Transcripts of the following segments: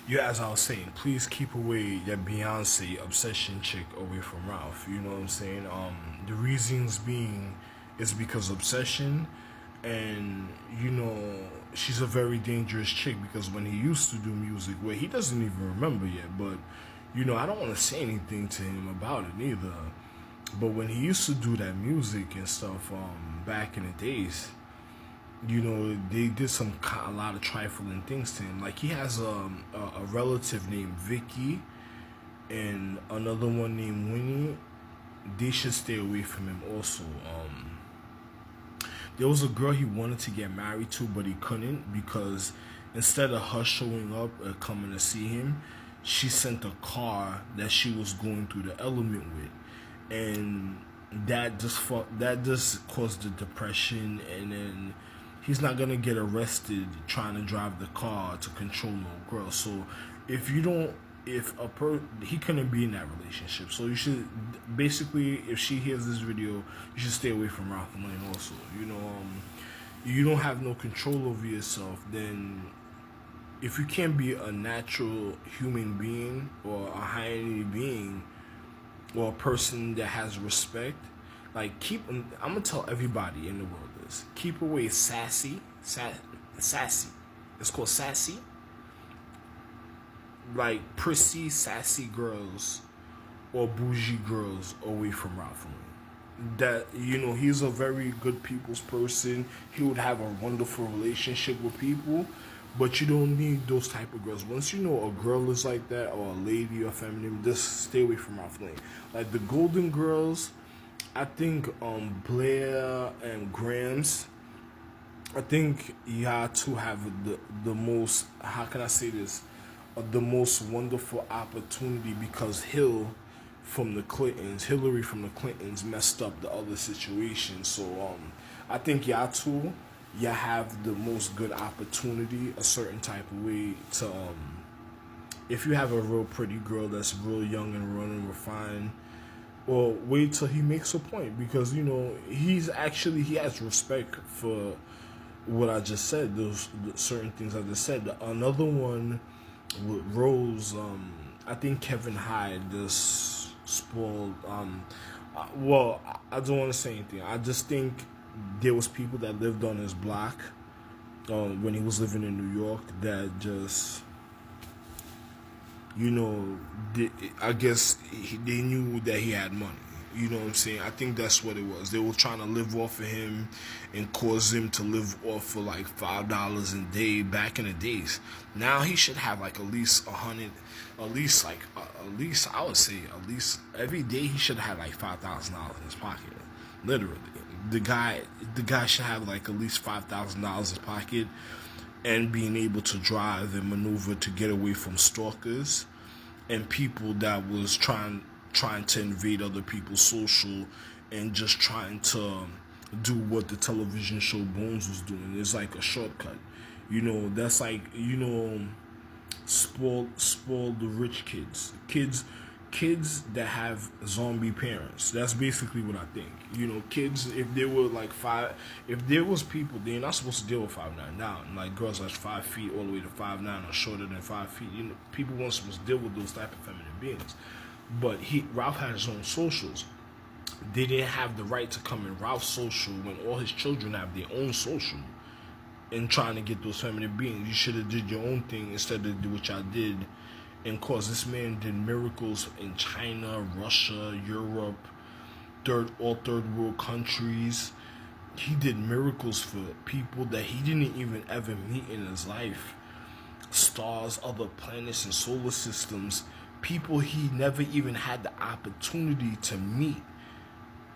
Yeah, as I was saying, please keep away that Beyonce obsession chick away from Ralph. You know what I'm saying? The reasons being is because obsession, and she's a very dangerous chick because when he used to do music, where he doesn't even remember yet, but I don't want to say anything to him about it either. But when he used to do that music and stuff, back in the days, they did a lot of trifling things to him. Like he has a relative named Vicky and another one named Winnie. They should stay away from him. Also, there was a girl he wanted to get married to, but he couldn't because instead of her showing up or coming to see him, she sent a car that she was going through the element with, and that just caused the depression, and then he's not gonna get arrested trying to drive the car to control no girl. So if you don't, if he couldn't be in that relationship. So you should basically, if she hears this video, you should stay away from Ralph Lane. Also, you don't have no control over yourself. Then if you can't be a natural human being or a high energy being or a person that has respect, like I'm gonna tell everybody in the world this: keep away sassy. It's called sassy, like prissy, sassy girls or bougie girls away from Ralph Lauren. That he's a very good people's person. He would have a wonderful relationship with people, but you don't need those type of girls. Once you know a girl is like that or a lady or feminine, just stay away from Ralph Lauren. Like the Golden Girls, I think Blair and Grams. I think y'all two have the most. How can I say this? The most wonderful opportunity because Hillary from the Clintons messed up the other situation. So I think y'all have the most good opportunity a certain type of way to if you have a real pretty girl that's real young and running refined, well, wait till he makes a point because he has respect for what I just said. Those certain things I just said. Another one with Rose, I think Kevin Hyde just spoiled. Well, I don't want to say anything. I just think there was people that lived on his block when he was living in New York that just I guess they knew that he had money. You know what I'm saying? I think that's what it was. They were trying to live off of him and cause him to live off for like $5 a day back in the days. Now he should have like at least 100, at least I would say at least every day he should have like $5,000 in his pocket. Literally, the guy should have like at least $5,000 in his pocket and being able to drive and maneuver to get away from stalkers and people that was trying to invade other people's social and just trying to do what the television show Bones was doing. It's like a shortcut. That's like, spoil the rich kids that have zombie parents. That's basically what I think. Kids, if they were like if there was people, they're not supposed to deal with 5'9" now. Like girls that's 5 feet all the way to 5'9" or shorter than 5 feet. People weren't supposed to deal with those type of feminine beings. But Ralph had his own socials. They didn't have the right to come in Ralph's social when all his children have their own social and trying to get those feminine beings. You should have did your own thing instead of do what y'all did. And cause this man did miracles in China, Russia, Europe, all third world countries. He did miracles for people that he didn't even ever meet in his life. Stars, other planets and solar systems, people he never even had the opportunity to meet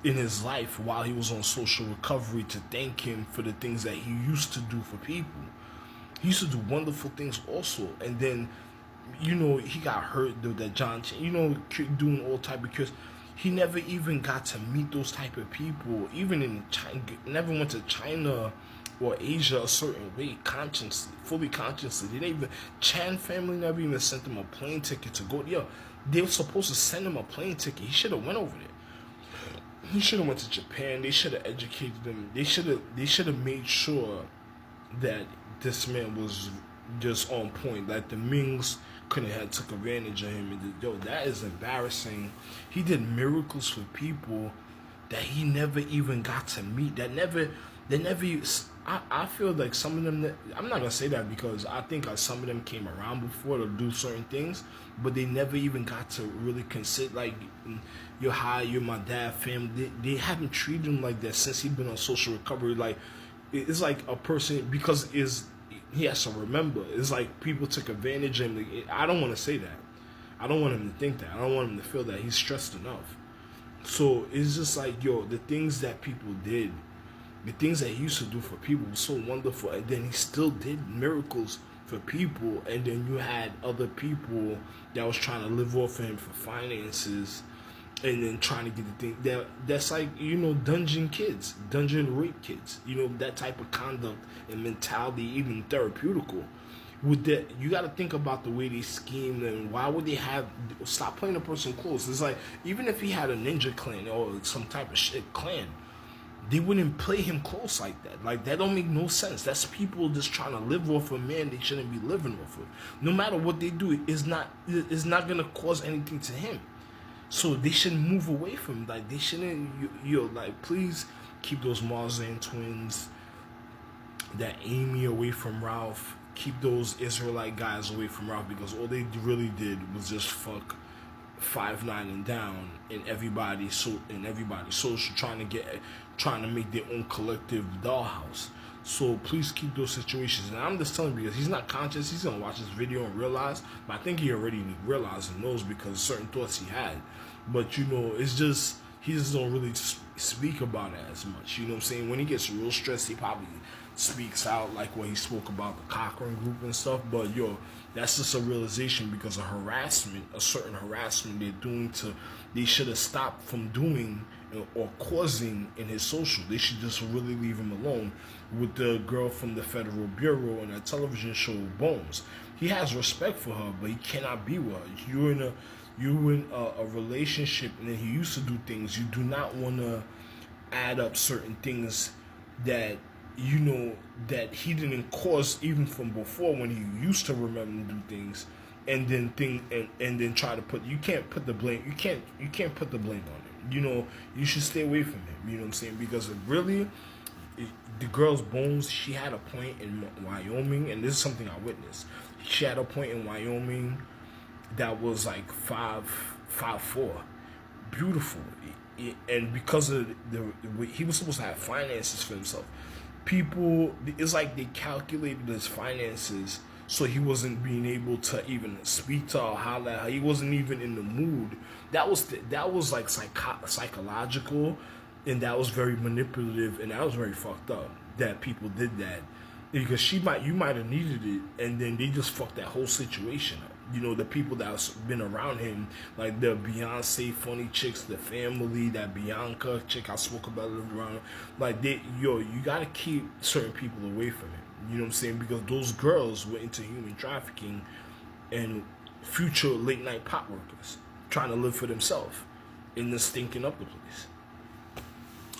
in his life while he was on social recovery to thank him for the things that he used to do for people. He used to do wonderful things also, and then he got hurt though, that John, doing all type because he never even got to meet those type of people. Even in China, never went to China or Asia a certain way, fully consciously. They didn't even, Chan family never even sent him a plane ticket to go. Yo, they were supposed to send him a plane ticket. He should have went over there. He should have went to Japan. They should have educated him. They should have made sure that this man was just on point. Like the Mings couldn't have took advantage of him. And yo, that is embarrassing. He did miracles for people that he never even got to meet. They never. I feel like some of them. I'm not gonna say that because I think some of them came around before to do certain things, but they never even got to really consider like you're high, you're my dad, family. They haven't treated him like that since he's been on social recovery. Like it's like a person because is he has to remember. It's like people took advantage of him. I don't want to say that. I don't want him to think that. I don't want him to feel that. He's stressed enough. So it's just like, yo, the things that people did, the things that he used to do for people were so wonderful. And then he still did miracles for people. And then you had other people that was trying to live off of him for finances and then trying to get the thing. That's like, you know, dungeon rape kids. You know, that type of conduct and mentality, even therapeutical. With that, you got to think about the way they schemed and why would they stop playing a person close. It's like even if he had a ninja clan or some type of shit clan, they wouldn't play him close like that. Like that don't make no sense. That's people just trying to live off a man they shouldn't be living off of. No matter what they do, it's not gonna cause anything to him. So they should move away from him. Like they shouldn't. Like please keep those Marzan twins, that Amy away from Ralph. Keep those Israelite guys away from Ralph because all they really did was just fuck 5ix9ine and down and everybody social trying to make their own collective dollhouse. So please keep those situations. And I'm just telling you because he's not conscious. He's gonna watch this video and realize. But I think he already realized and knows because certain thoughts he had. But you know, it's just he just don't really speak about it as much. You know what I'm saying? When he gets real stressed, he probably speaks out like when he spoke about the Cochrane group and stuff. But yo, that's just a realization because of harassment, a certain harassment they're doing they should have stopped from doing or causing in his social. They should just really leave him alone. With the girl from the Federal Bureau and that television show Bones, he has respect for her, but he cannot be with her. You're in a relationship and then he used to do things. You do not want to add up certain things that you know that he didn't cause even from before when he used to remember to do things and then try to put you can't put the blame put the blame on him. You know, you should stay away from him. You know what I'm saying? Because the girl's Bones, she had a point in Wyoming, and this is something I witnessed. She had a point in Wyoming that was like 5'4", beautiful, and because of he was supposed to have finances for himself. People, it's like they calculated his finances so he wasn't being able to even speak to her, holler. He wasn't even in the mood. That was like psychological, and that was very manipulative, and that was very fucked up that people did that because you might have needed it, and then they just fucked that whole situation up. You know, the people that's been around him, like the Beyonce funny chicks, the family, that Bianca chick I spoke about around, like you gotta keep certain people away from him. You know what I'm saying? Because those girls were into human trafficking and future late night pot workers trying to live for themselves and then stinking up the place.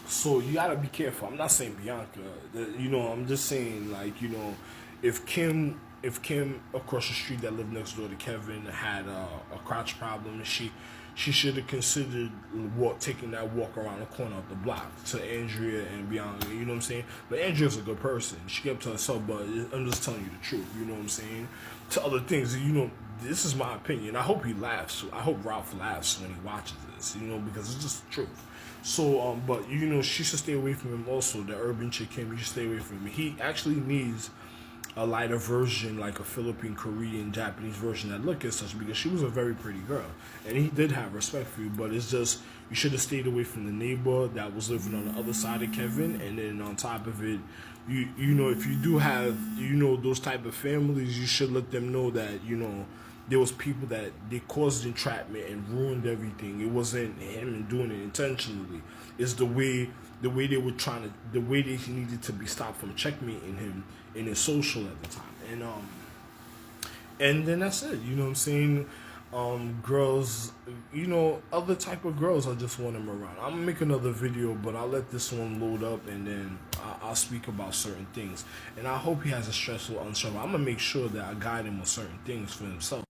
So you gotta be careful. I'm not saying Bianca. You know, I'm just saying like, you know, if Kim across the street that lived next door to Kevin had a crotch problem, she should have considered taking that walk around the corner of the block to Andrea and Bianca. You know what I'm saying? But Andrea's a good person. She kept to herself, but I'm just telling you the truth. You know what I'm saying? To other things, you know, this is my opinion. I hope he laughs. I hope Ralph laughs when he watches this. You know, because it's just the truth. So, but you know, she should stay away from him. Also, the urban chick Kim, you should stay away from him. He actually needs a lighter version, like a Philippine, Korean, Japanese version that look as such, because she was a very pretty girl, and he did have respect for you. But it's just you should have stayed away from the neighbor that was living on the other side of Kevin, and then on top of it, you know, if you do have those type of families, you should let them know that there was people that they caused entrapment and ruined everything. It wasn't him doing it intentionally. It's the way they were the way that he needed to be stopped from checkmating him in his social at the time. And then that's it. You know what I'm saying? girls, other type of girls. I just want him around. I'm gonna make another video, but I'll let this one load up, and then I'll speak about certain things. And I hope he has a stressful, unstressful. I'm gonna make sure that I guide him on certain things for himself.